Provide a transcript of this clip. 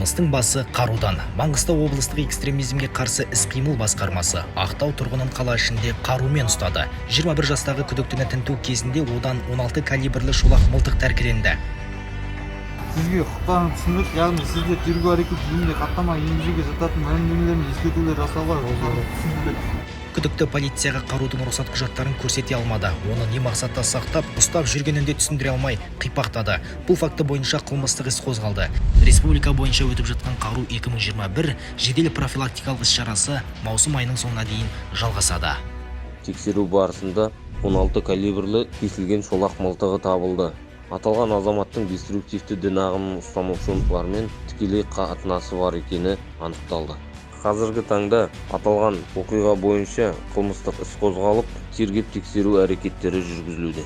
Қылмыстың басы қарудан. Маңғыстау облыстық экстремизмге қарсы іс-қимыл басқармасы Ақтау тұрғынын қала ішінде қарумен ұстады. 21 жастағы күдіктіні тінту кезінде одан 16 калибрлі шолақ мылтық тәркіленді. Сізге құқықтарын түсіндік, яғни сіздер тергеу әрекеті жөнінде хаттама енгізуге жататын мәлімдемелер мен ескертулер жасауға түсіндік. Күдікті полицияға қарудың рұқсат құжаттарын көрсете алмады. Оны не мақсатта сақтап, ұстап жүргенінде түсіндіре алмай қипақтады. Бұл факті бойынша қылмыстық іс қозғалды. Республика бойынша өтіп жатқан қару 2021 жедел профилактикалық іс-шарасы маусым айының соңына дейін жалғасады. Тексеру барысында 16 калибрлі кесілген шолақ мылтығы табылды. Аталған азаматтың деструктивті дін ағымын ұстанушылармен тікелей қатынасы бар екені анықталды. Қазіргі таңда аталған оқиға бойынша қылмыстық іс қозғалып, тергеп тексеру әрекеттері жүргізілуде.